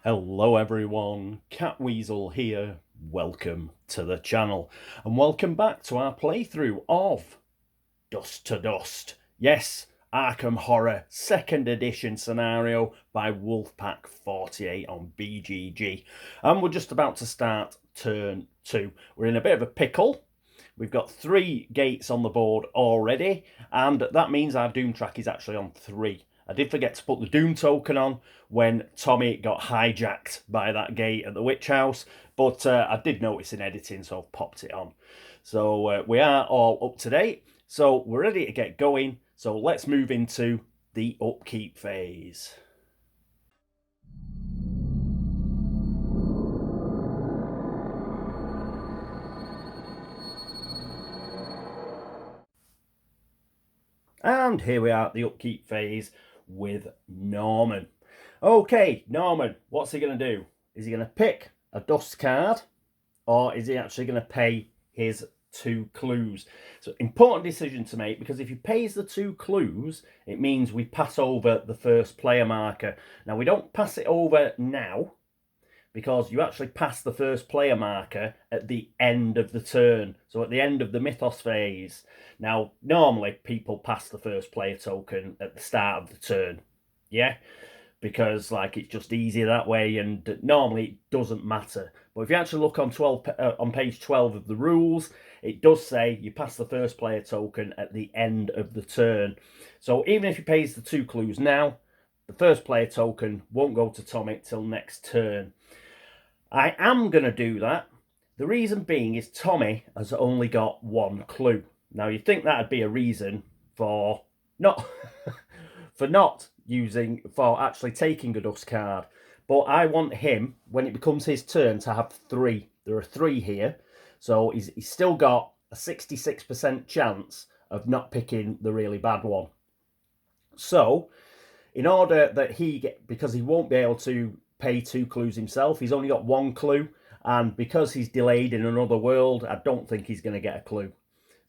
Hello everyone, Catweazle here. Welcome to the channel and welcome back to our playthrough of Dust to Dust. Yes, Arkham Horror 2nd edition scenario by Wolfpack 48 on BGG. And we're just about to start turn 2. We're in a bit of a pickle. We've got 3 gates on the board already, and that means our Doom track is actually on 3. I did forget to put the Doom token on when Tommy got hijacked by that gate at the Witch House, but I did notice in editing, so I've popped it on. So we are all up to date, so we're ready to get going. So let's move into the upkeep phase. And here we are at the upkeep phase with Norman. Okay, Norman, what's he going to do? Is he going to pick a dust card, or is he actually going to pay his 2 clues? So important decision to make, because if he pays the 2 clues, it means we pass over the first player marker. Now, we don't pass it over now, because you actually pass the first player marker at the end of the turn. So at the end of the mythos phase. Now, normally people pass the first player token at the start of the turn. Yeah? Because it's just easier that way, and normally it doesn't matter. But if you actually look on page 12 of the rules, it does say you pass the first player token at the end of the turn. So even if he pays the 2 clues now, the first player token won't go to Tommy till next turn. I am going to do that. The reason being is Tommy has only got 1 clue. Now, you'd think that'd be a reason for not for actually taking a dust card. But I want him, when it becomes his turn, to have 3. There are 3 here. So he's still got a 66% chance of not picking the really bad one. So, in order that because he won't be able to pay 2 clues himself, he's only got 1 clue, and because he's delayed in another world, I don't think he's going to get a clue.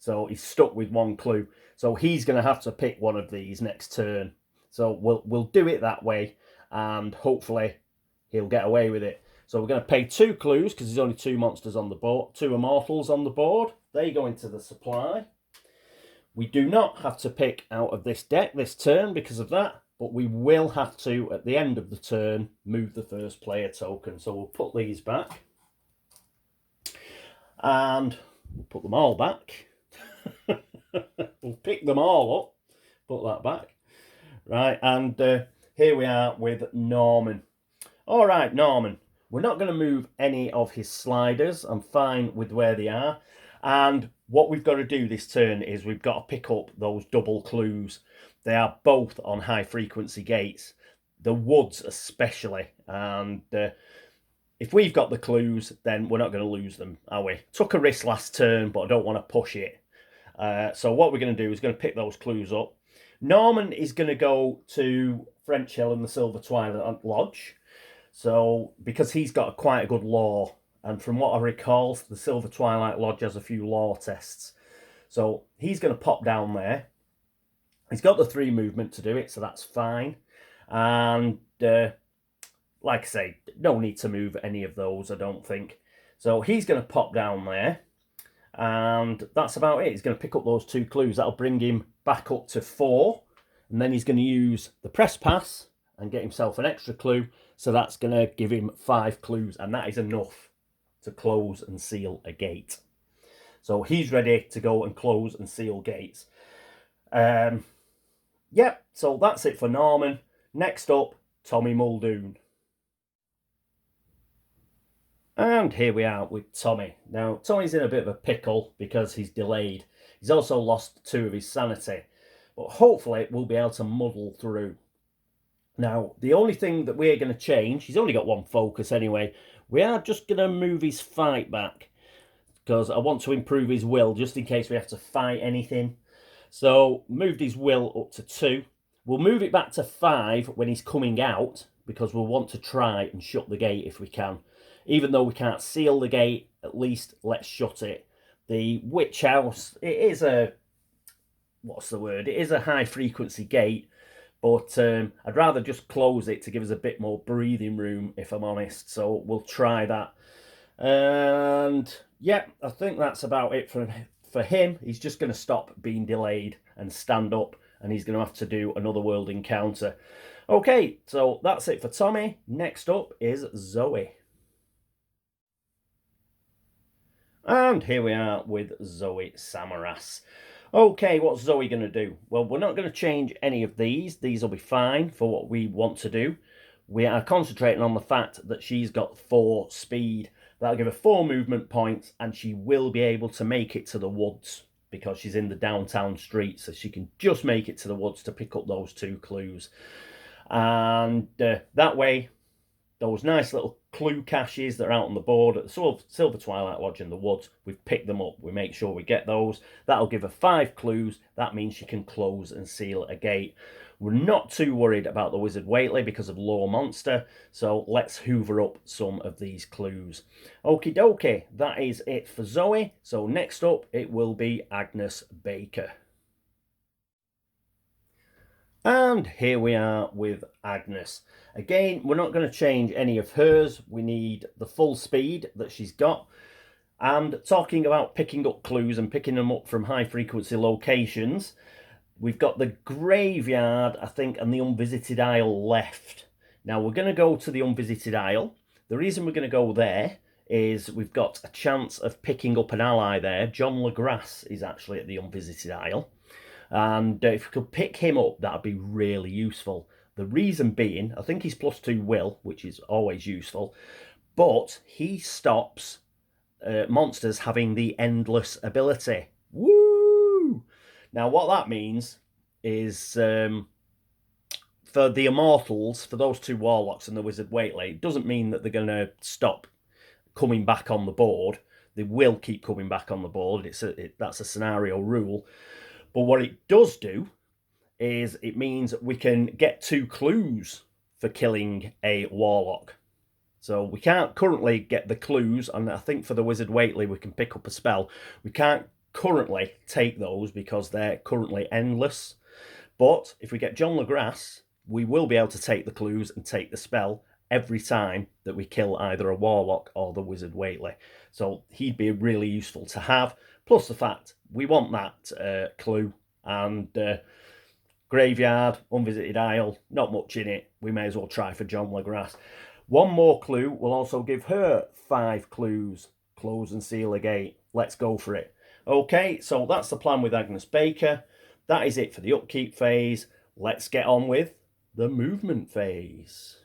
So he's stuck with 1 clue. So he's going to have to pick one of these next turn. So we'll do it that way, and hopefully he'll get away with it. So we're going to pay 2 clues because there's only 2 monsters on the board, 2 immortals on the board. They go into the supply. We do not have to pick out of this deck this turn because of that, but we will have to, at the end of the turn, move the first player token. So we'll put these back, and we'll put them all back. We'll pick them all up, put that back. Right, and here we are with Norman. All right, Norman, we're not going to move any of his sliders. I'm fine with where they are. And what we've got to do this turn is we've got to pick up those double clues. They are both on high frequency gates, the woods especially. And if we've got the clues, then we're not going to lose them, are we? Took a risk last turn, but I don't want to push it. So what we're going to do is going to pick those clues up. Norman is going to go to French Hill and the Silver Twilight Lodge. So, because he's got quite a good lore, and from what I recall, the Silver Twilight Lodge has a few lore tests. So, he's going to pop down there. He's got the 3 movement to do it, so that's fine. And, like I say, no need to move any of those, I don't think. So, he's going to pop down there. And that's about it. He's going to pick up those 2 clues. That'll bring him back up to 4. And then he's going to use the press pass and get himself an extra clue. So that's going to give him 5 clues. And that is enough to close and seal a gate. So he's ready to go and close and seal gates. Yep, so that's it for Norman. Next up, Tommy Muldoon. And here we are with Tommy. Now, Tommy's in a bit of a pickle because he's delayed. He's also lost 2 of his sanity. But hopefully we'll be able to muddle through. Now, the only thing that we're going to change, he's only got 1 focus anyway. We are just going to move his fight back, because I want to improve his will just in case we have to fight anything. So, moved his will up to 2. We'll move it back to 5 when he's coming out, because we'll want to try and shut the gate if we can. Even though we can't seal the gate, at least let's shut it. The Witch House, it is a... what's the word? It is a high frequency gate, But I'd rather just close it to give us a bit more breathing room, if I'm honest. So we'll try that. And yeah, I think that's about it for him. He's just going to stop being delayed and stand up, and he's going to have to do another world encounter. Okay, so that's it for Tommy. Next up is Zoe. And here we are with Zoe Samaras. Okay, what's Zoe going to do? Well, we're not going to change any of these. These will be fine for what we want to do. We are concentrating on the fact that she's got 4 speed. That'll give her 4 movement points, and she will be able to make it to the woods because she's in the downtown street, so she can just make it to the woods to pick up those 2 clues. And that way, those nice little clue caches that are out on the board at the Silver Twilight Lodge in the woods, we've picked them up. We make sure we get those. That'll give her 5 clues. That means she can close and seal a gate. We're not too worried about the Wizard Whately because of Lore Monster, so let's hoover up some of these clues. Okie dokie, that is it for Zoe. So next up, it will be Agnes Baker. And here we are with Agnes. Again, we're not going to change any of hers. We need the full speed that she's got. And talking about picking up clues and picking them up from high frequency locations, we've got the graveyard, I think, and the unvisited isle left. Now, we're going to go to the unvisited isle. The reason we're going to go there is we've got a chance of picking up an ally there. John LeGrasse is actually at the unvisited isle. And if we could pick him up, that'd be really useful. The reason being, I think he's +2 will, which is always useful, but he stops monsters having the endless ability. Woo! Now, what that means is for the Immortals, for those 2 Warlocks and the Wizard Whately, it doesn't mean that they're going to stop coming back on the board. They will keep coming back on the board. That's a scenario rule. But what it does do is it means we can get 2 clues for killing a Warlock. So we can't currently get the clues, and I think for the Wizard Whately we can pick up a spell. We can't currently take those because they're currently endless. But if we get John LeGrasse, we will be able to take the clues and take the spell every time that we kill either a Warlock or the Wizard Whately. So he'd be really useful to have. Plus the fact we want that clue, and graveyard, unvisited isle, not much in it. We may as well try for John LeGrasse. 1 more clue will also give her 5 clues. Close and seal a gate. Let's go for it. Okay, so that's the plan with Agnes Baker. That is it for the upkeep phase. Let's get on with the movement phase.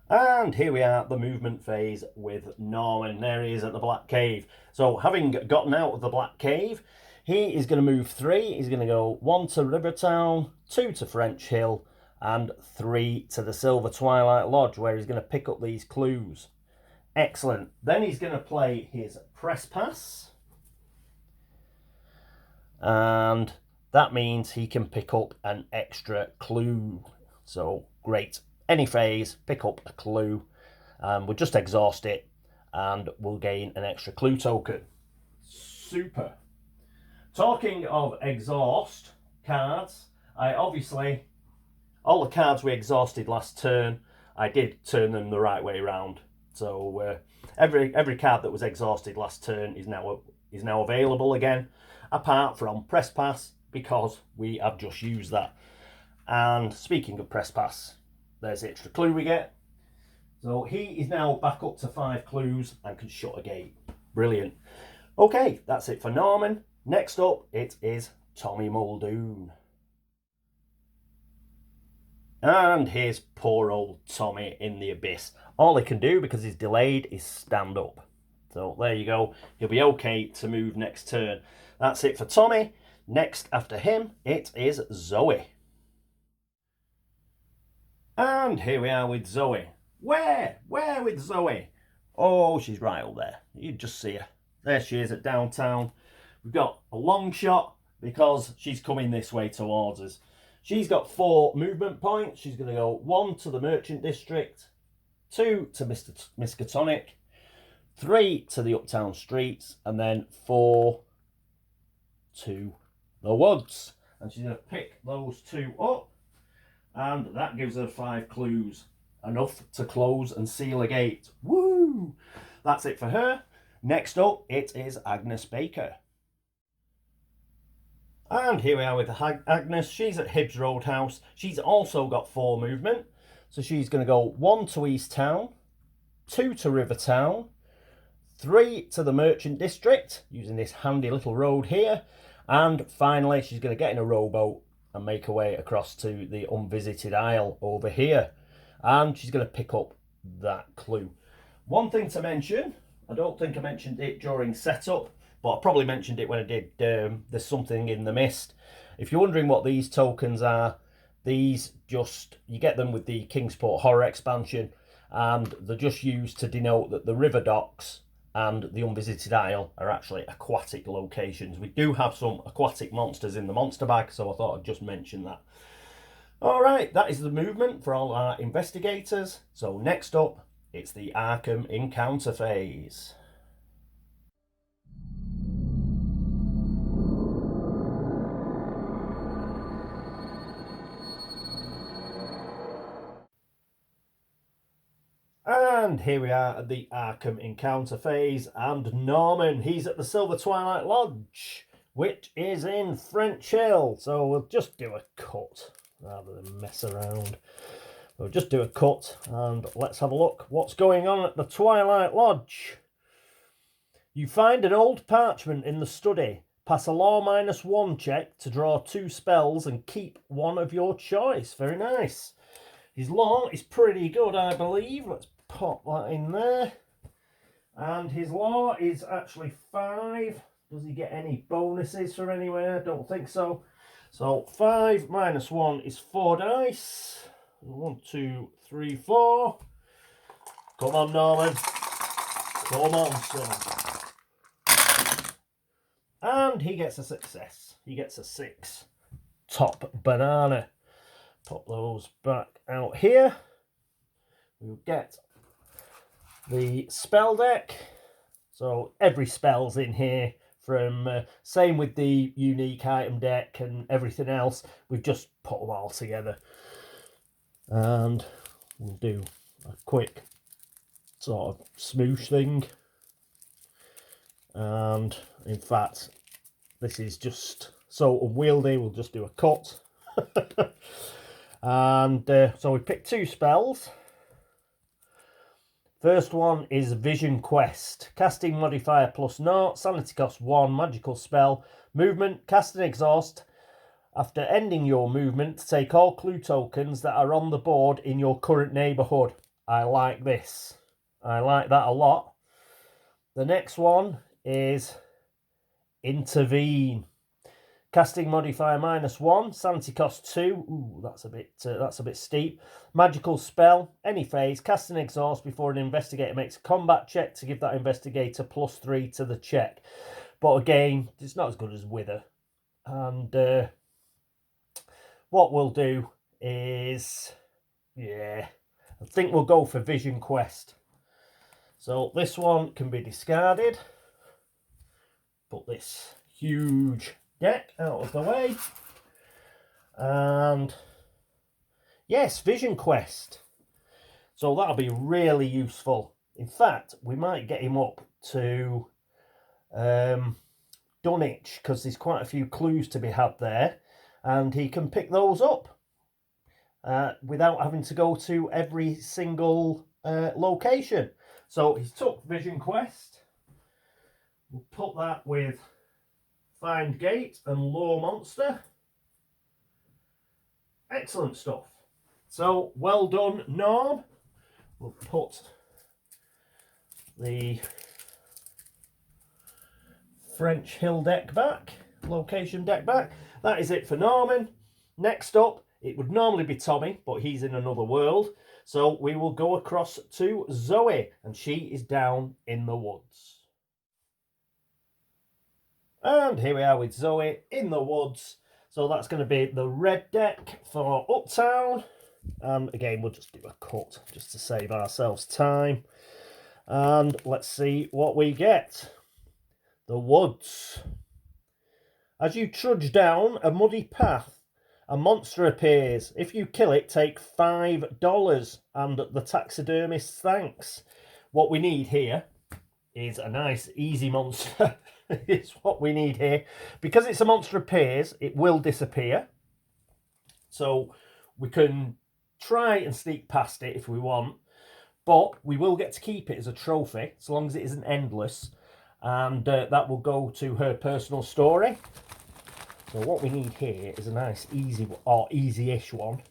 And here we are, the movement phase with Norman. There he is at the Black Cave. So having gotten out of the Black Cave, he is going to move 3. He's going to go 1 to Rivertown, 2 to French Hill, and 3 to the Silver Twilight Lodge, where he's going to pick up these clues. Excellent. Then he's going to play his Press Pass. And that means he can pick up an extra clue. So, great. Any phase, pick up a clue. We'll just exhaust it, and we'll gain an extra clue token. Super. Talking of exhaust cards, all the cards we exhausted last turn, I did turn them the right way around. So every card that was exhausted last turn is now available again, apart from Press Pass, because we have just used that. And speaking of Press Pass, there's the extra clue we get. So he is now back up to 5 clues and can shut a gate. Brilliant. Okay, that's it for Norman. Next up, it is Tommy Muldoon. And here's poor old Tommy in the abyss. All he can do, because he's delayed, is stand up. So there you go. He'll be okay to move next turn. That's it for Tommy. Next after him, it is Zoe. And here we are with Zoe. Where with Zoe? Oh, she's right up there. You just see her. There she is at downtown. We've got a long shot because she's coming this way towards us. She's got 4 movement points. She's going to go 1 to the Merchant District, 2 to Miskatonic, 3 to the Uptown Streets, and then 4 to the Woods. And she's going to pick those 2 up, and that gives her 5 clues, enough to close and seal a gate. Woo! That's it for her. Next up, it is Agnes Baker. And here we are with Agnes. She's at Hibbs Roadhouse. She's also got 4 movement. So she's going to go 1 to East Town, 2 to Rivertown, 3 to the Merchant District, using this handy little road here. And finally, she's going to get in a rowboat and make her way across to the Unvisited Isle over here. And she's going to pick up that clue. One thing to mention, I don't think I mentioned it during setup, but I probably mentioned it when I did There's Something in the Mist. If you're wondering what these tokens are, these just, you get them with the Kingsport Horror expansion, and they're just used to denote that the river docks and the Unvisited Isle are actually aquatic locations. We do have some aquatic monsters in the monster bag, so I thought I'd just mention that. Alright, that is the movement for all our investigators. So next up, it's the Arkham encounter phase. And here we are at the Arkham encounter phase, and Norman, he's at the Silver Twilight Lodge, which is in French Hill. So we'll just do a cut rather than mess around. We'll just do a cut and let's have a look what's going on at the Twilight Lodge. You find an old parchment in the study. Pass a law -1 check to draw 2 spells and keep one of your choice. Very nice. His law is pretty good, I believe. Let's pop that in there. And his law is actually 5. Does he get any bonuses from anywhere? Don't think so. So 5 -1 is 4 dice. 1, 2, 3, 4. Come on, Norman. Come on, son. And he gets a success. He gets a 6. Top banana. Pop those back out here. We'll get the spell deck. So every spell's in here. From same with the unique item deck and everything else. We've just put them all together. And we'll do a quick sort of smoosh thing. And in fact, this is just so unwieldy. We'll just do a cut. And so we picked 2 spells. First one is Vision Quest. Casting modifier +0, sanity cost 1, magical spell, movement, cast and exhaust. After ending your movement, take all clue tokens that are on the board in your current neighbourhood. I like this. I like that a lot. The next one is Intervene. Casting modifier -1, sanity cost 2. Ooh, that's a bit steep. Magical spell, any phase, cast an exhaust before an investigator makes a combat check to give that investigator +3 to the check. But again, it's not as good as Wither. And what we'll do is, I think we'll go for Vision Quest. So this one can be discarded. Put this huge deck out of the way. And yes, Vision Quest. So that'll be really useful. In fact, we might get him up to Dunwich, because there's quite a few clues to be had there. And he can pick those up without having to go to every single location. So he's took Vision Quest. We'll put that with Find Gate and Lure Monster. Excellent stuff. So well done, Norm. We'll put the French Hill deck back, location deck back. That is it for Norman. Next up, it would normally be Tommy, but he's in another world. So we will go across to Zoe, and she is down in the woods. And here we are with Zoe in the woods. So that's going to be the red deck for Uptown. And again, we'll just do a cut just to save ourselves time. And let's see what we get. The woods. As you trudge down a muddy path, a monster appears. If you kill it, take $5 and the taxidermist thanks. What we need here is a nice easy monster. It's what we need here. Because it's a monster appears, it will disappear. So we can try and sneak past it if we want, but we will get to keep it as a trophy, so long as it isn't endless, and that will go to her personal story. So what we need here is a nice easy or easy-ish one.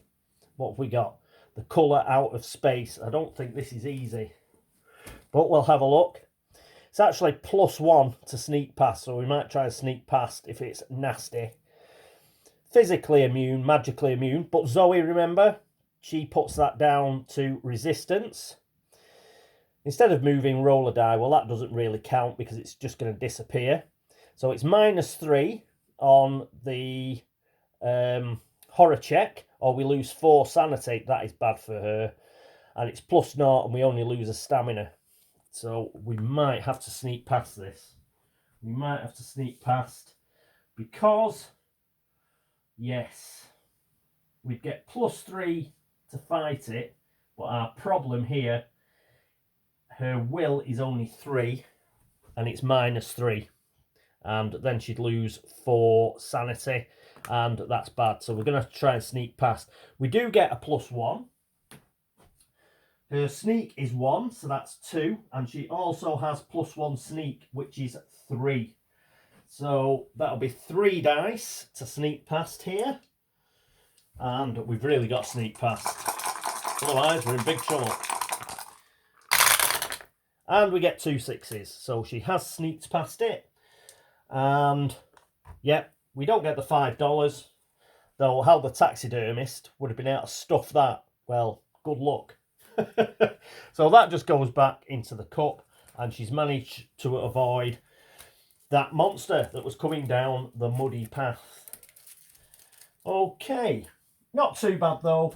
What have we got? The colour out of space. I don't think this is easy, but we'll have a look. It's actually +1 to sneak past, so we might try and sneak past if it's nasty. Physically immune, magically immune, but Zoe, remember, she puts that down to resistance. Instead of moving, roll a die. Well, that doesn't really count because it's just going to disappear. So it's -3 on the horror check, or we lose 4 sanity. That is bad for her. And it's +0 and we only lose a stamina. So we might have to sneak past this. We might have to sneak past because, yes, we'd get +3 to fight it, but our problem here, her will is only 3 and it's -3, and then she'd lose 4 sanity, and that's bad. So we're going to try and sneak past. We do get a +1. Her sneak is 1, so that's 2, and she also has +1 sneak, which is 3. So that'll be 3 dice to sneak past here, and we've really got to sneak past, otherwise we're in big trouble. And we get 2 6s, so she has sneaked past it, and yep, we don't get the $5, though how the taxidermist would have been able to stuff that, well, good luck. So that just goes back into the cup, and she's managed to avoid that monster that was coming down the muddy path. Okay, not too bad though.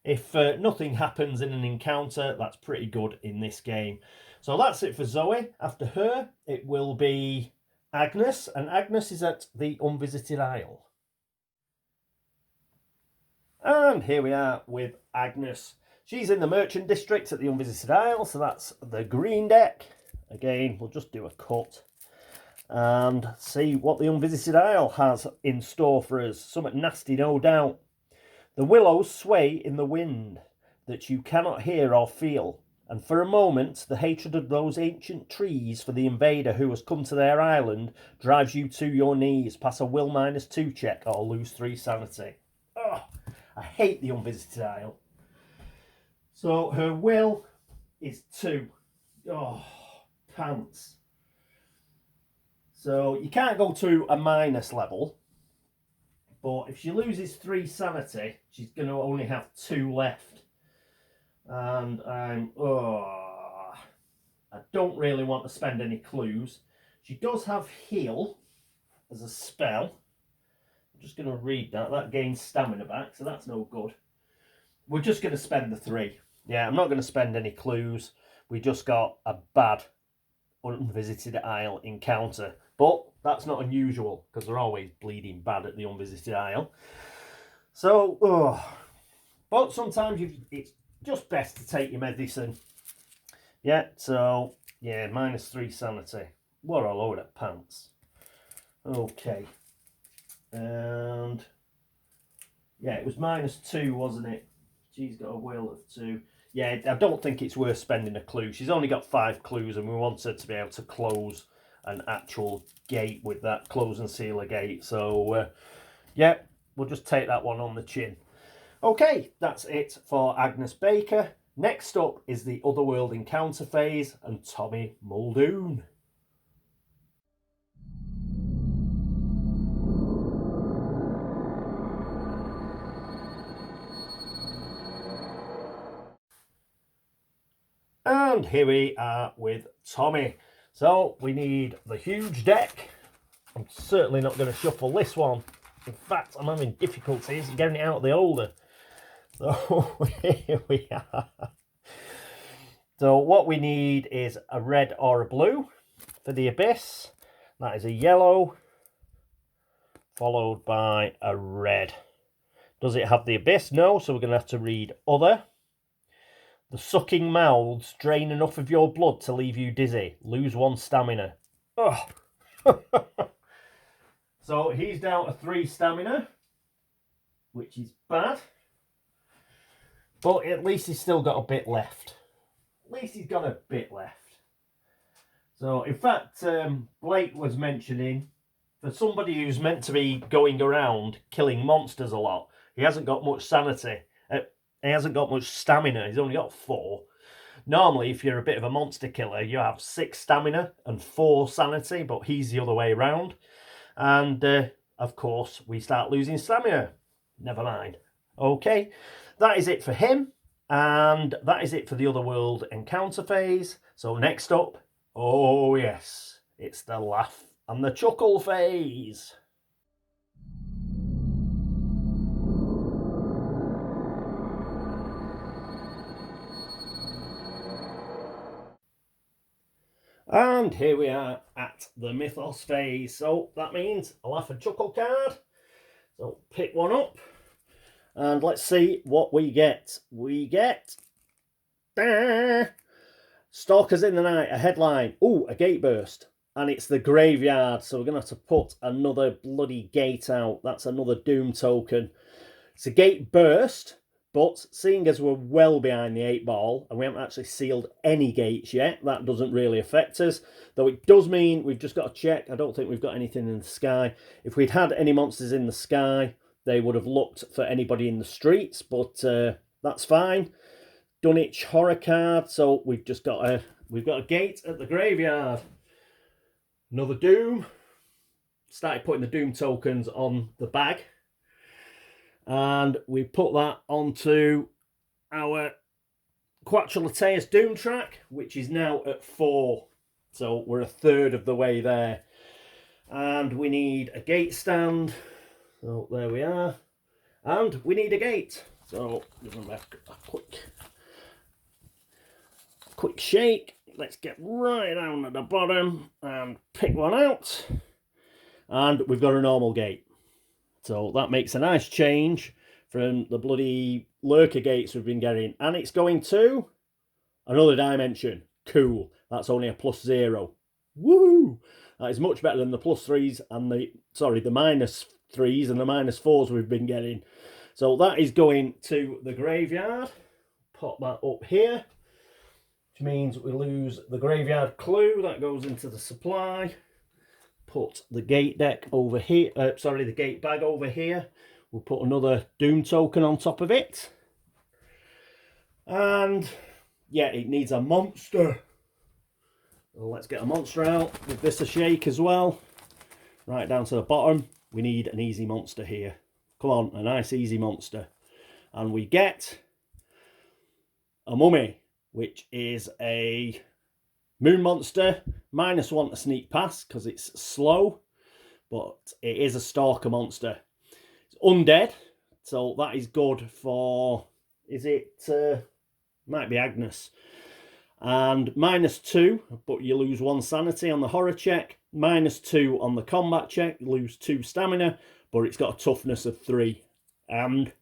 If nothing happens in an encounter, that's pretty good in this game. So that's it for Zoe. After her, it will be Agnes, and Agnes is at the Unvisited Isle. And here we are with Agnes. She's in the Merchant District at the Unvisited Isle, so that's the green deck. Again, we'll just do a cut and see what the Unvisited Isle has in store for us. Something nasty, no doubt. The willows sway in the wind that you cannot hear or feel, and for a moment the hatred of those ancient trees for the invader who has come to their island drives you to your knees. Pass a will -2 check or lose 3 sanity. Oh, I hate the Unvisited Isle. So her will is 2. Oh, pants. So you can't go to a minus level, but if she loses 3 sanity, she's going to only have 2 left. And I don't really want to spend any clues. She does have heal as a spell. I'm just going to read that. That gains stamina back, so that's no good. We're just going to spend the 3. Yeah, I'm not going to spend any clues. We just got a bad Unvisited Isle encounter. But that's not unusual, because they're always bleeding bad at the Unvisited Isle. So, but sometimes it's just best to take your medicine. Yeah, so, yeah, -3 sanity. What a load of pants. Okay. And, yeah, it was -2, wasn't it? She's got a will of 2. Yeah, I don't think it's worth spending a clue. She's only got 5 clues, and we want her to be able to close an actual gate with that, close and seal a gate. So, yeah, we'll just take that one on the chin. Okay, that's it for Agnes Baker. Next up is the Otherworld encounter phase and Tommy Muldoon. And here we are with Tommy. So we need the huge deck. I'm certainly not going to shuffle this one. In fact, I'm having difficulties getting it out of the holder. So here we are. So what we need is a red or a blue for the abyss. That is a yellow, followed by a red. Does it have the abyss? No, so we're going to have to read other. The sucking mouths drain enough of your blood to leave you dizzy. Lose 1 stamina. Oh. So he's down to 3 stamina, which is bad. But at least he's still got a bit left. At least he's got a bit left. So, in fact, Blake was mentioning, for somebody who's meant to be going around killing monsters a lot, he hasn't got much sanity. He hasn't got much stamina. He's only got 4. Normally, if you're a bit of a monster killer, you have 6 stamina and 4 sanity, but he's the other way around. And, of course, we start losing stamina. Never mind. Okay, that is it for him. And that is it for the Otherworld encounter phase. So next up, oh yes, it's the laugh and the chuckle phase. And here we are at the mythos phase. So that means a laugh and chuckle card. So pick one up and let's see what we get. We get Stalkers in the Night, a headline. Ooh, a gate burst. And it's the graveyard. So we're going to have to put another bloody gate out. That's another doom token. It's a gate burst. But seeing as we're well behind the 8 ball and we haven't actually sealed any gates yet, that doesn't really affect us. Though it does mean we've just got to check. I don't think we've got anything in the sky. If we'd had any monsters in the sky, they would have looked for anybody in the streets. But that's fine. Dunwich horror card. So we've got a gate at the graveyard. Another doom. Started putting the doom tokens on the bag. And we put that onto our Quattrolateus Doom track, which is now at 4. So we're a third of the way there. And we need a gate stand. So there we are. And we need a gate. So give them a quick shake. Let's get right down at the bottom and pick one out. And we've got a normal gate. So that makes a nice change from the bloody lurker gates we've been getting. And it's going to another dimension. Cool. That's only a +0. Woo! That is much better than the +3s and the -3s and the -4s we've been getting. So that is going to the graveyard. Pop that up here. Which means we lose the graveyard clue. That goes into the supply. Put the gate deck over here, the gate bag over here. We'll put another doom token on top of it. And yeah, it needs a monster. Well, let's get a monster out. Give this a shake as well. Right down to the bottom. We need an easy monster here. Come on, a nice easy monster. And we get a mummy, which is a moon monster, -1 to sneak past because it's slow, but it is a stalker monster. It's undead, so that is good for, might be Agnes. And -2, but you lose 1 sanity on the horror check, -2 on the combat check, you lose 2 stamina, but it's got a toughness of 3. And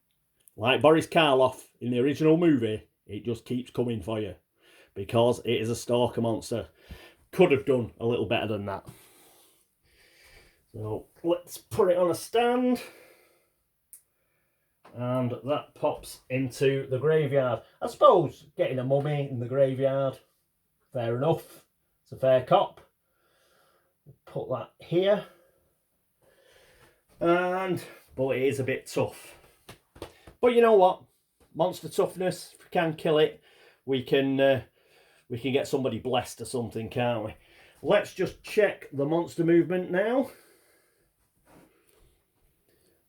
like Boris Karloff in the original movie, it just keeps coming for you. Because it is a stalker monster. Could have done a little better than that. So let's put it on a stand. And that pops into the graveyard. I suppose getting a mummy in the graveyard, fair enough. It's a fair cop. Put that here. But it is a bit tough. But you know what? Monster toughness, if we can kill it, we can get somebody blessed or something, can't we? Let's just check the monster movement now.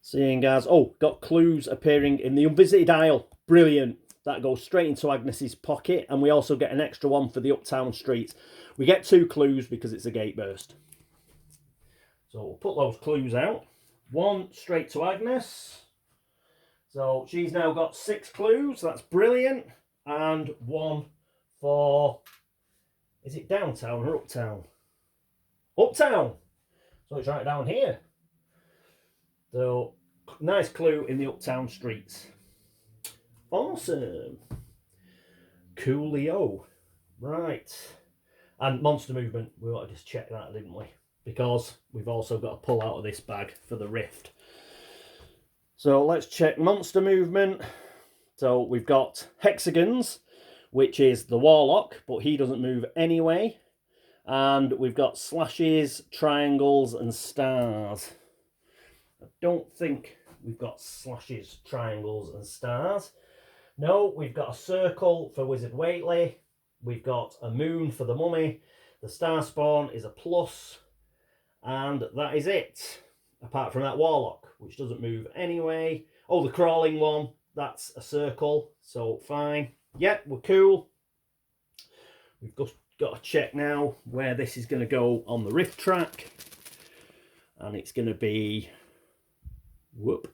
Seeing as, got clues appearing in the unvisited aisle. Brilliant. That goes straight into Agnes's pocket, and we also get an extra one for the uptown streets. We get 2 clues because it's a gate burst. So we'll put those clues out. 1 straight to Agnes. So she's now got 6 clues. That's brilliant. And 1 for, is it downtown or uptown? Uptown. So it's right down here. So nice clue in the uptown streets. Awesome. Coolio. Right. And monster movement. We ought to just check that, didn't we? Because we've also got to pull out of this bag for the rift. So let's check monster movement. So we've got hexagons, which is the warlock, but he doesn't move anyway. And we've got slashes, triangles, and stars. I don't think we've got slashes, triangles, and stars. No, we've got a circle for Wizard Whately. We've got a moon for the mummy. The star spawn is a plus. And that is it. Apart from that warlock, which doesn't move anyway. Oh, the crawling one, that's a circle. So fine. Yep, we're cool. We've got to check now where this is going to go on the rift track. And it's going to be... whoop.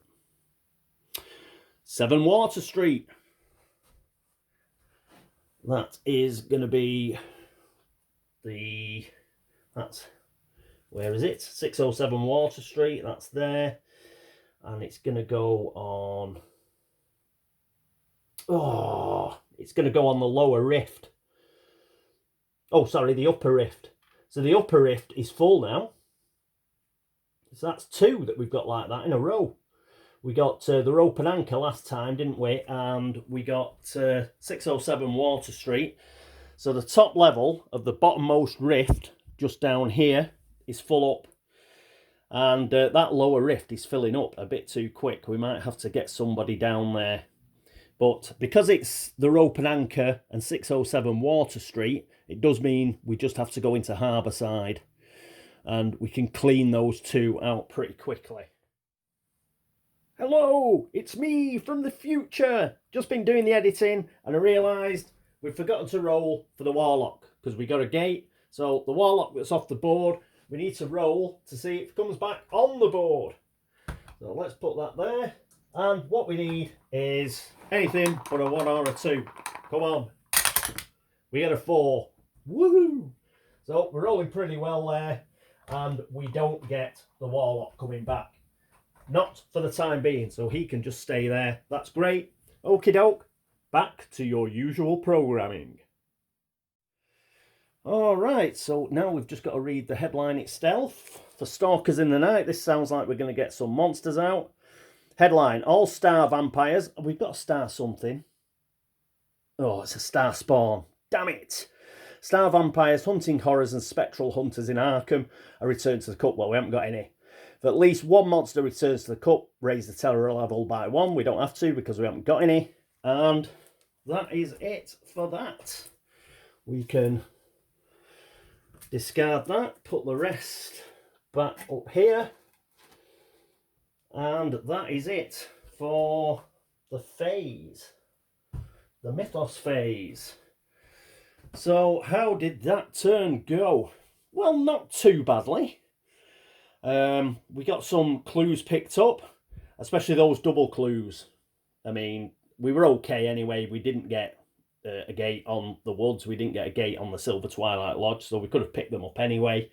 7 Water Street. That is going to be the... that's... where is it? 607 Water Street. That's there. And it's going to go on... oh, it's going to go on the lower rift. Oh, sorry, the upper rift. So the upper rift is full now. So that's 2 that we've got like that in a row. We got the rope and anchor last time, didn't we? And we got 607 Water Street. So the top level of the bottommost rift, just down here, is full up. And that lower rift is filling up a bit too quick. We might have to get somebody down there. But because it's the rope and anchor and 607 Water Street, it does mean we just have to go into harbour side. And we can clean those 2 out pretty quickly. Hello, it's me from the future. Just been doing the editing and I realised we've forgotten to roll for the warlock because we got a gate. So the warlock that's off the board, we need to roll to see if it comes back on the board. So let's put that there. And what we need is anything but a 1 or a 2. Come on. We get a 4. Woohoo! So we're rolling pretty well there. And we don't get the warlock coming back. Not for the time being, so he can just stay there. That's great. Okie doke. Back to your usual programming. Alright, so now we've just got to read the headline itself. For Stalkers in the Night, this sounds like we're going to get some monsters out. Headline, all star vampires. We've got a star something. Oh, it's a star spawn. Damn it. Star vampires, hunting horrors and spectral hunters in Arkham are returned to the cup. Well, we haven't got any. If at least 1 monster returns to the cup, raise the terror level by 1. We don't have to because we haven't got any. And that is it for that. We can discard that, put the rest back up here. And that is it for the phase. The Mythos phase. So how did that turn go? Well, not too badly. We got some clues picked up, especially those double clues. I mean, we were okay anyway. We didn't get a gate on the woods. We didn't get a gate on the Silver Twilight Lodge, so we could have picked them up anyway.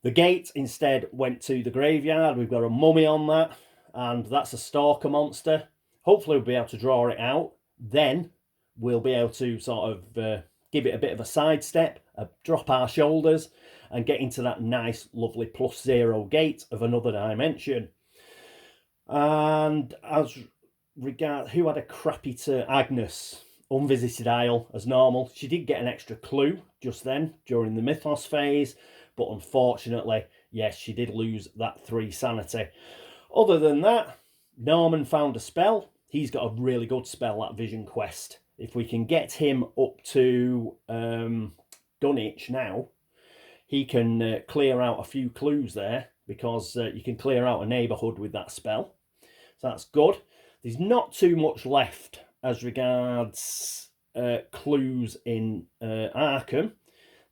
The gate instead went to the graveyard. We've got a mummy on that, and that's a stalker monster. Hopefully we'll be able to draw it out. Then we'll be able to sort of give it a bit of a sidestep, drop our shoulders, and get into that nice, lovely +0 gate of another dimension. And as regard who had a crappy turn, Agnes, Unvisited Isle as normal. She did get an extra clue just then during the Mythos phase, but unfortunately, yes, she did lose that 3 sanity. Other than that, Norman found a spell. He's got a really good spell, that Vision Quest. If we can get him up to Dunwich now, he can clear out a few clues there, because you can clear out a neighbourhood with that spell. So that's good. There's not too much left as regards clues in Arkham.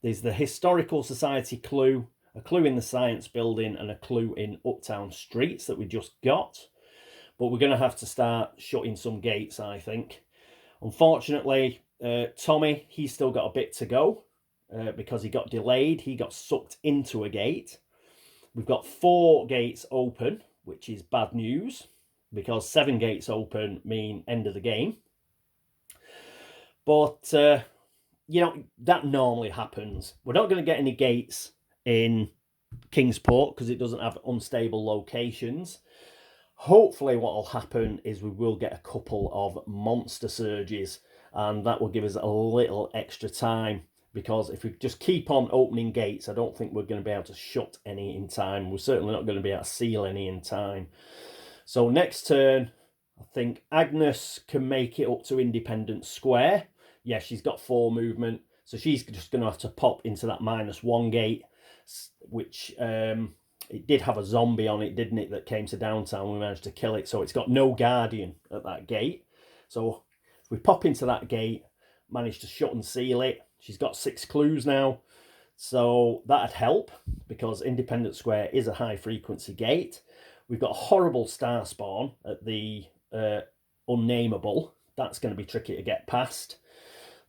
There's the Historical Society clue, a clue in the Science Building, and a clue in Uptown Streets that we just got. But we're going to have to start shutting some gates, I think. Unfortunately, Tommy, he's still got a bit to go because he got delayed. He got sucked into a gate. We've got 4 gates open, which is bad news because 7 gates open mean end of the game. But, you know, that normally happens. We're not going to get any gates in Kingsport because it doesn't have unstable locations. Hopefully what will happen is we will get a couple of monster surges, and that will give us a little extra time, because if we just keep on opening gates, I don't think we're going to be able to shut any in time. We're certainly not going to be able to seal any in time. So next turn, I think Agnes can make it up to Independence Square. Yeah, she's got 4 movement, so she's just going to have to pop into that -1 gate, which it did have a zombie on it, didn't it, that came to downtown. We managed to kill it, so it's got no guardian at that gate. So if we pop into that gate, manage to shut and seal it. She's got 6 clues now, so that'd help, because Independence Square is a high frequency gate. We've got a horrible star spawn at the Unnameable. That's going to be tricky to get past.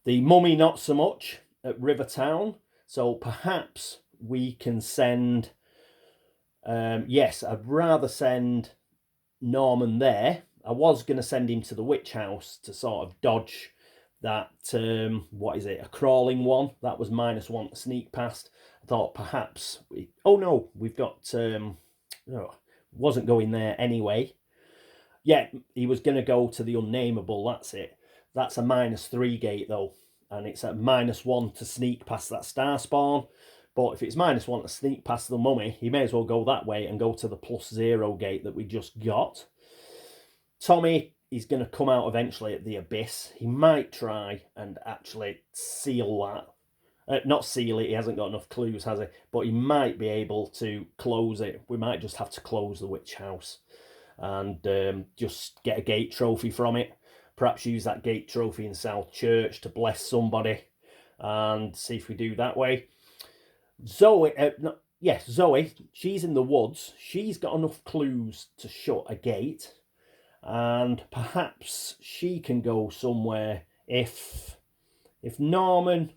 The Mummy, not so much, at Rivertown. So perhaps we can send... yes, I'd rather send Norman there. I was going to send him to the Witch House to sort of dodge that, what is it, a crawling one. That was -1 to sneak past. I thought perhaps... oh no, we've got... wasn't going there anyway. Yeah, he was going to go to the Unnameable, that's it. That's a -3 gate though, and it's at -1 to sneak past that star spawn. But if it's -1 to sneak past the Mummy, he may as well go that way and go to the +0 gate that we just got. Tommy is going to come out eventually at the Abyss. He might try and actually seal that. Not seal it, he hasn't got enough clues, has he? But he might be able to close it. We might just have to close the Witch House and just get a gate trophy from it. Perhaps use that gate trophy in South Church to bless somebody and see if we do that way. Zoe, Zoe, she's in the woods. She's got enough clues to shut a gate, and perhaps she can go somewhere if Norman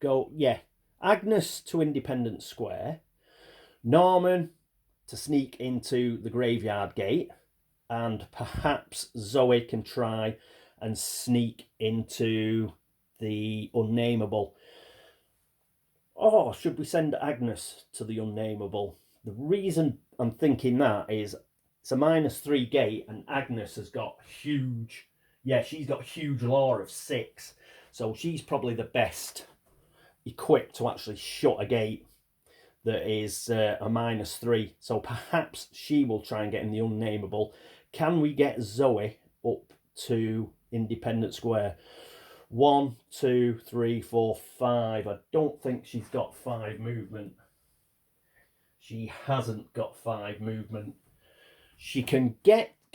go... yeah, Agnes to Independence Square, Norman to sneak into the Graveyard Gate, and perhaps Zoe can try and sneak into the Unnameable. Oh, should we send Agnes to the Unnameable? The reason I'm thinking that is it's a -3 gate, and Agnes has got huge... yeah, she's got huge lore of 6. So she's probably the best equipped to actually shut a gate that is a -3. So perhaps she will try and get in the Unnameable. Can we get Zoe up to Independence Square? 1, 2, 3, 4, 5. I don't think she's got 5 movement. She hasn't got 5 movement. She can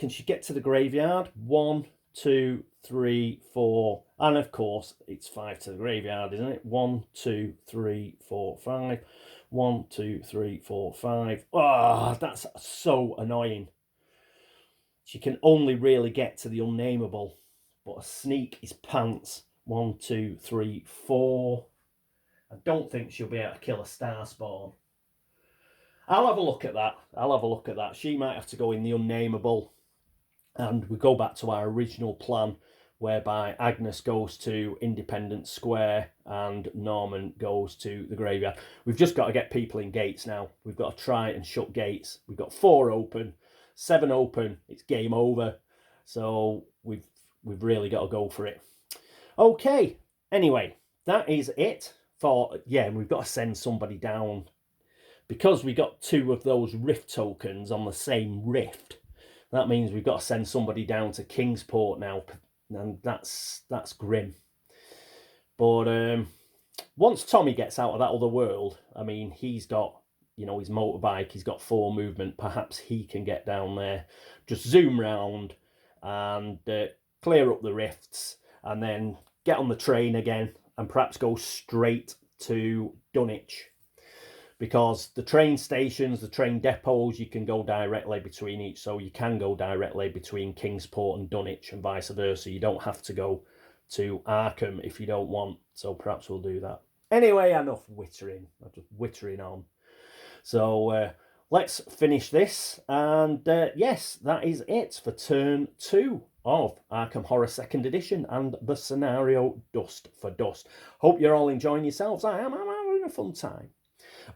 she get to the graveyard? 1, 2, 3, 4. And of course, it's 5 to the graveyard, isn't it? 1, 2, 3, 4, 5. 1, 2, 3, 4, 5. Ah, that's so annoying. She can only really get to the Unnameable, but a sneak is pants. 1, 2, 3, 4. I don't think she'll be able to kill a star spawn. I'll have a look at that. She might have to go in the Unnameable, and we go back to our original plan, whereby Agnes goes to Independence Square and Norman goes to the graveyard. We've just got to get people in gates now. We've got to try and shut gates. We've got 4 open, 7 open. It's game over. So we've really got to go for it. Okay, anyway, that is it for... yeah, we've got to send somebody down. Because we got 2 of those rift tokens on the same rift, that means we've got to send somebody down to Kingsport now, and that's grim. But once Tommy gets out of that other world, I mean, he's got, you know, his motorbike, he's got 4 movement. Perhaps he can get down there, just zoom round and clear up the rifts, and then get on the train again and perhaps go straight to Dunwich. because the train stations, the train depots, you can go directly between each. So you can go directly between Kingsport and Dunwich and vice versa. You don't have to go to Arkham if you don't want. So perhaps we'll do that. Anyway, enough wittering. I'm just wittering on. So let's finish this. And yes, that is it for turn 2 of Arkham Horror 2nd Edition and the scenario Dust for Dust. Hope you're all enjoying yourselves. I'm having a fun time.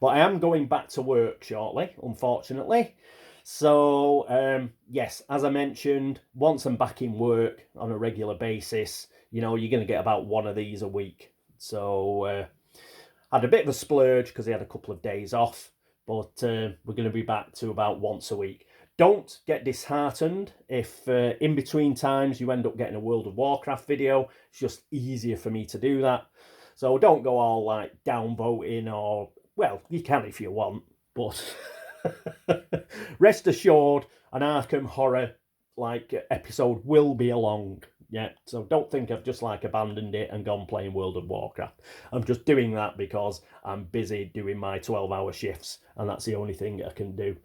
But I am going back to work shortly, unfortunately. So, yes, as I mentioned, once I'm back in work on a regular basis, you know, you're going to get about one of these a week. So, I had a bit of a splurge because I had a couple of days off. But we're going to be back to about once a week. Don't get disheartened if in between times you end up getting a World of Warcraft video. It's just easier for me to do that. So don't go all like downvoting or... Well, you can if you want, but rest assured, an Arkham Horror episode will be along. Yeah, so don't think I've just abandoned it and gone playing World of Warcraft. I'm just doing that because I'm busy doing my 12-hour shifts, and that's the only thing I can do.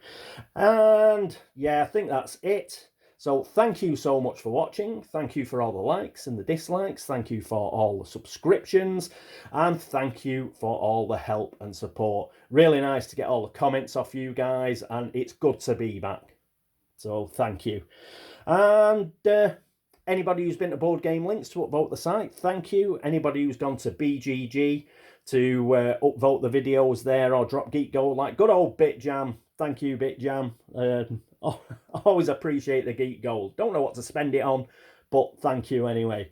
And yeah, I think that's it. So thank you so much for watching. Thank you for all the likes and the dislikes. Thank you for all the subscriptions. And thank you for all the help and support. Really nice to get all the comments off you guys. And it's good to be back. So thank you. And anybody who's been to Board Game Links to upvote the site, thank you. Anybody who's gone to BGG to upvote the videos there or drop Geek Gold, like good old BitJam. Thank you, BitJam. I always appreciate the Geek Gold. Don't know what to spend it on, but thank you anyway.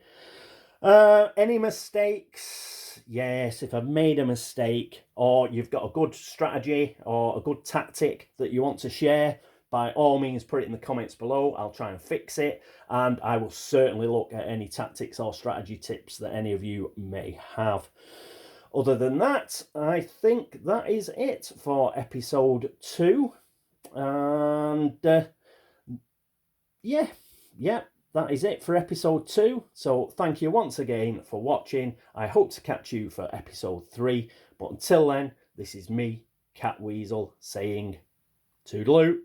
Any mistakes? Yes, if I've made a mistake or you've got a good strategy or a good tactic that you want to share, by all means put it in the comments below. I'll try and fix it, and I will certainly look at any tactics or strategy tips that any of you may have. Other than that, I think that is it for episode 2. And yeah, that is it for episode 2. So thank you once again for watching. I hope to catch you for episode 3. But until then, this is me, Catweazle, saying toodaloo.